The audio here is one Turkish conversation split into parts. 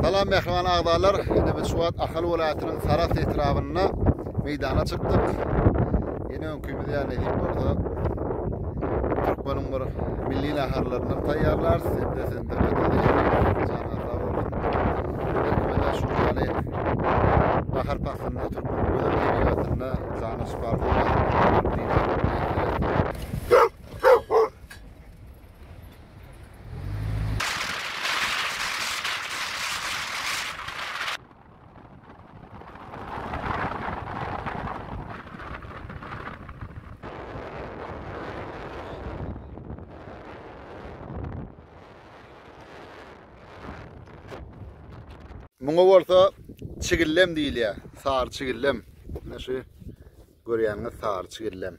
Salam mehman ağdalar. Ene biz Suat Akal vilayetinin Sarat etrafına meydana çıktık. Yine önkümüzde yani deyip orada Türkmen'in bir milli naharlarından tayyarlar. Sende cana sağ olun. Hükümede şu hali Bahar Paktı'nda Türkmen'in edebiyatında cana süper Muňa bolsa çigillem diýilýär. Sar çigillem. Näşe görýäňiz sar çigillem.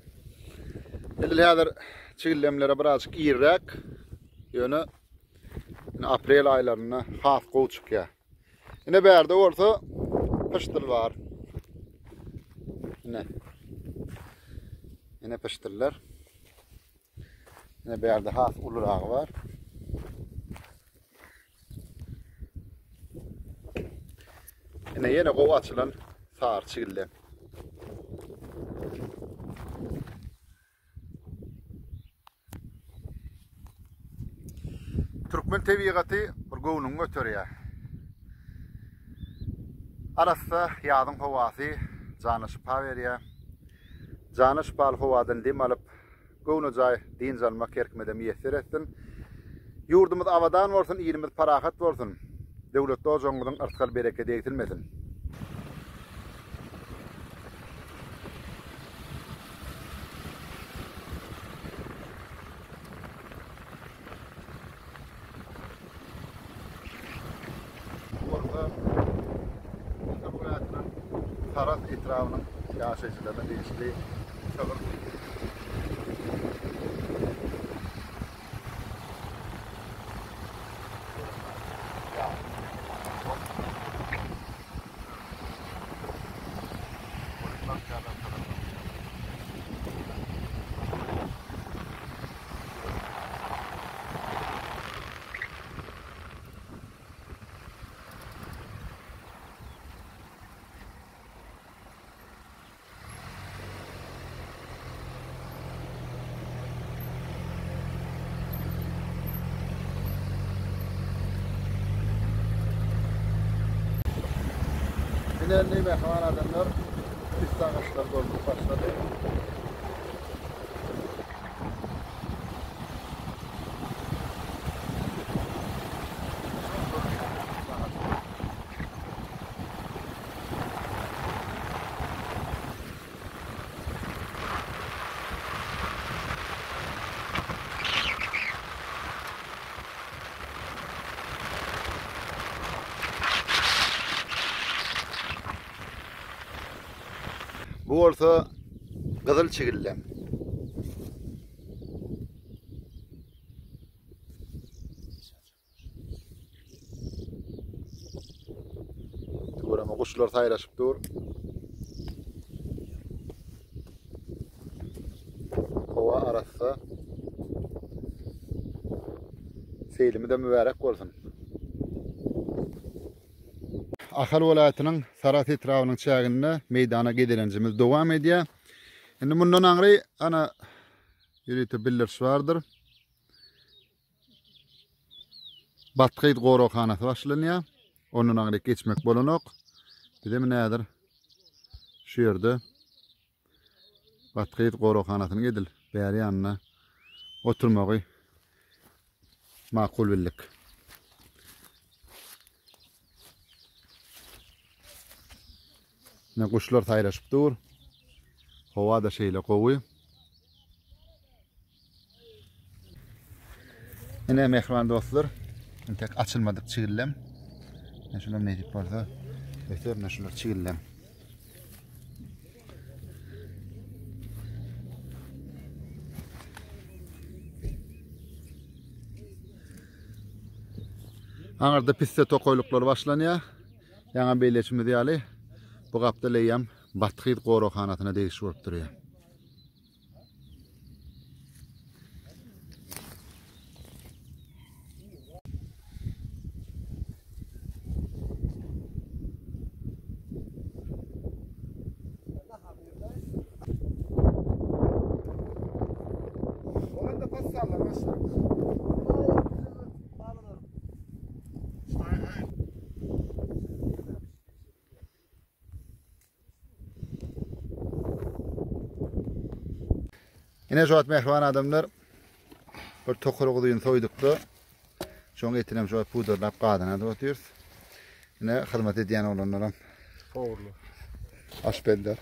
Edil häzir çigellemlere birazcık ýerräk. Ýöne aprel aýlaryna has gowy çykýar. Ine bärde bolsa pıştyl bar. Ine pıştyllar. Ine bärde has uluragy bar. Yine gowy açylan sar çigillem. Türkmen tebigaty bir gowunyň göterýär. Arasda ýadyň howasy janyşypa berýär. Janyşypal howadan dem alyp gowuny jaý din janmak kerkmede meýesser etsin. Ýurdumyz awadan bolsun, ýerimiz parahat bolsun. Döwlet dojaňyň artkal bereke deýilmesin. Sarat etrafının yaşayıcılarına değiştiği çağır. Nerede mehman adamlar pista ağaçlar doldu başladı. Bu bolsa gyzyl çigillem. Göreme kuşlar saýraşyp dur. Kowa arasy seýlimi de mübarek bolsun. Akal vilayetynyň Sarat etrawynyň çäginde meydana gidilenjimiz dowam edýär. Endi mundan aňry ana ýerite biller bardyr. Batkyt gorokanasy başlanýar. Onun aňry geçmek bolanok. Bizem nädir? Şu ýerde Batkyt gorokanasyny gedil. Bäri ýanyna oturmagy makul bildik. Ne kuşlar saýraşyp dur. Howa da şeýle gowy. Ene mehman dostlar, tek açylmadyk çigillem. Şular ne diýip barda? Öter şular çigillem. Aňarda piste tokoyluklar başlanýar. Ýa-da beýleçimi diýýäli. Bu gapda leýem Batkyt gorokanasyna değişik bolup durýar. Yine şu mehriban adamlar bir tokuruğuyun soyduktu. Şoň etinem şu puderlap gadana otuyoruz. Yine hizmet ediyen olanlarım. Doğru. Aşbender.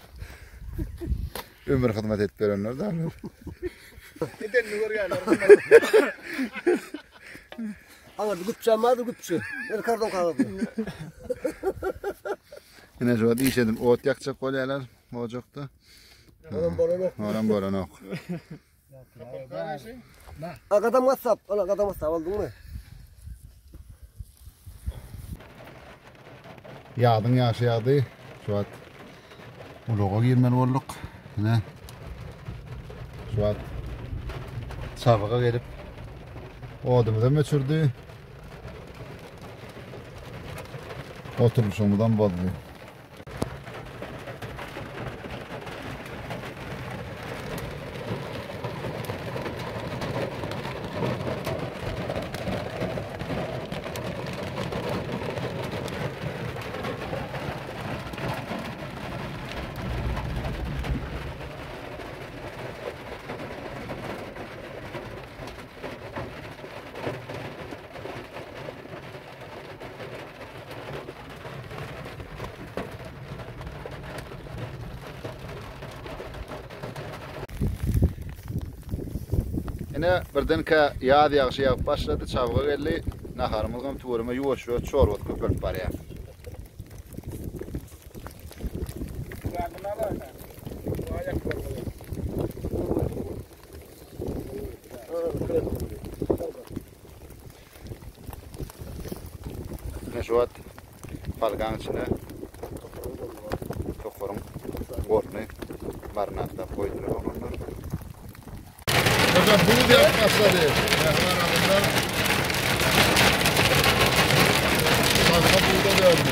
Ömür hizmet etip verenler de. Neden görgenler? Ama güpçem vardı güpçü. Ben kardan kaldı. Yine şu işedim ot yakacak kolyalar ocakta. Oran Oran ok. Akadam WhatsApp, akadam WhatsApp aldın mı? Yağdın yaşı yağdı. Şu an uluğa girmeli olduk. Yine şu an çabığa gelip odumuza meçürdü. Oturuşumudan bozdu. Yine birden yağ yağışı yağıp başladı. Çabığa geldi. Naharımızın tuğruma yuvaşıyor. Çorbat köpürt var ya. Ne şu an palgan içine tokurum gornu barnakta koydular onunla. Hocam bunu da başladı. Mehman adamlar sabıka burada da öldü.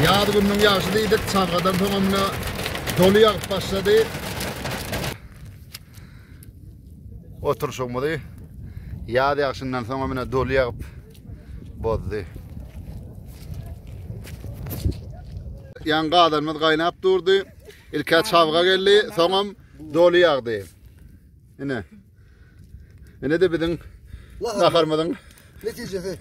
Yağdı günün yağışlıydı, çağdadan tamamına dolu yağıp başladı. Oturuş olmadı. Yağdı yağışından tamamına dolu yağıp bozdu. Yan qadarımız qaynap durdu. İlk çavga geldi, sonra dolu yağdı. Yine. Yine de bidin nakarmadın. Neticesi.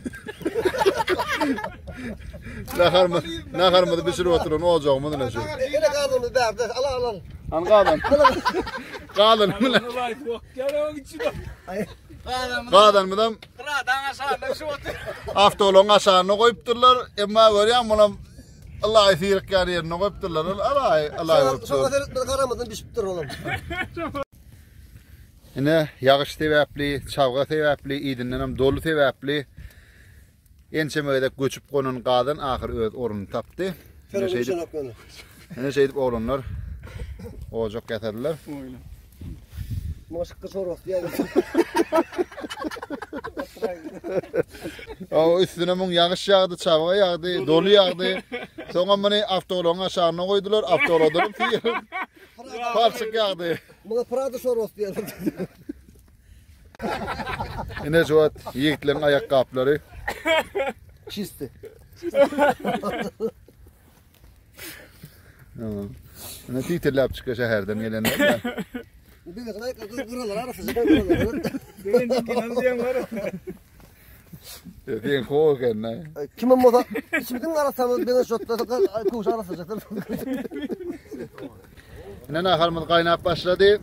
Nakarmadı bir sürü oturun, ne olacak mı ne şey? Yine kaldığımız berde. Al. An qadan. Qadan mı lan? Qadan mı lan? Qıradan aşağıda şu otur. Avtolon aşağına koyupturlar. Emma görüyorum bunu Allah firik yani yerine koyupturlar. Allah Sonra sen karamadın bişiptir oğlum. Yine yağış sebepli, çavga sebepli, idinlenem dolu sebepli. Ençemede göçüp konun qadan ahir öz orunu taptı. Yine şeydip oğlunlar ocak getirdiler. Maşıkkı soru yani. O üstüne mun yağış yağdı, çavga yağdı, dolu yağdı. Sonra bunu avtolon aşağına koydular, avtolonun parçık yağdı. Buna Prada soru yani. Yine şu an yiğitlerin ayakkabıları. Çisti. Tamam. Yine titirlap çıkıyor şehirden gelenler. Bir de ayakkabı kırılır arası. Benim diyen var. Diyen koğuk kendine. Kimin moda? İçimizin arasında beni şotladı. Kuş arasıcaktır. Yine naharımız kaynap başladı.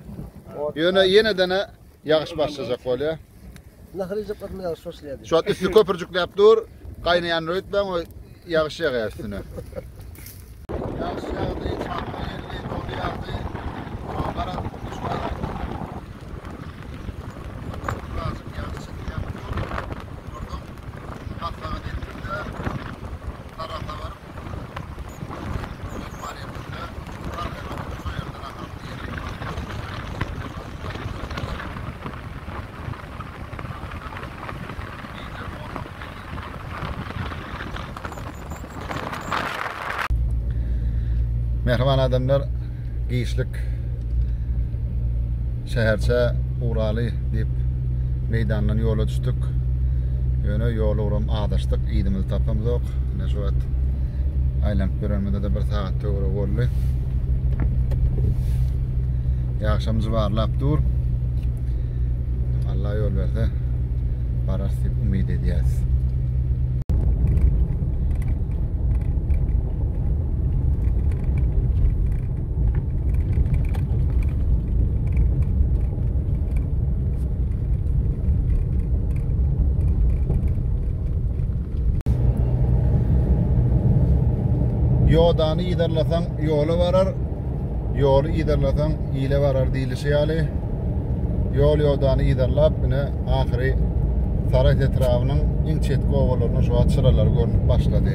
Yine de yağış başlayacak oluyor. Nahrıcı katma yağış başladı. Şu an üstü köpürcükle yaptır. Kaynayan rütben o yağış yağıyor üstüne. Yağış yağdı, çarpma yerli, dolu yağdı. Soğuklara düşman. Birazcık yağış çıktı yaptı. Vurdum. Katlağa getirdi. Tarafta varıp. İkmal yaptı. Arkaya bakıp soyardan akalım. Mehriban adamlar giýişlik şäherçe Uraly diýip meýdandan ýola düşdük. Ýöne ýol uram adaşdyk, ýydymyzy tapamyzok. Ne şu wagt aýlanyp görmede de bir saat töwre boldy. Ýakşamyzy barlap dur. Allah ýol berse barar diýip umyt edýäs. Ýołdany ýydarlasaň ýola barar, ýoly ýydarlasaň ýyle barar diýilişi ýaly. Ýol ýołdany ýydarlap, ine ahyry Sarat etrawynyň iň çetki owalaryna şu wagt sıralar görünüp başlady.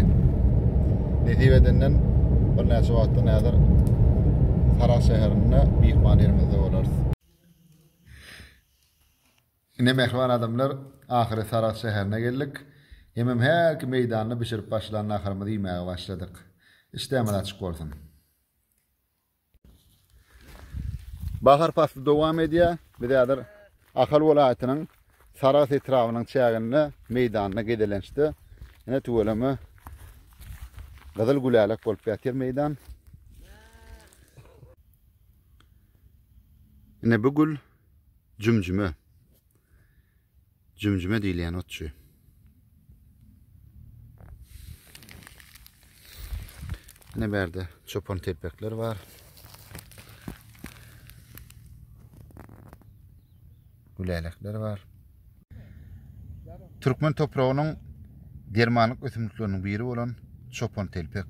Netibedenden bir näçe wagtdan näder Sarat şäherinde biýikman ýerimizde bolarys. Ine mehriban adamlar ahyry Sarat şäherine geldik. Hemem her ki meýdanyny bişirip başlaryna ahyrymyzy ýmäge başladyk. İşte açık bolsun. Bahar fasly dowam edýär. Bizader Ahal welaýatynyň Sarat etrawynyň çägine meýdanyna gedelenşdi. Ene tuweleme gazyl gulälek bolup ýatyr meýdan. Ene bu gul jümjüme. Jümjüme diýilýän otçy. Ne berde çopan telpekler var. Gülelekler var. Türkmen toprağının dermanlık ösümlüklerinin biri olan çopan telpek.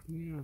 Niye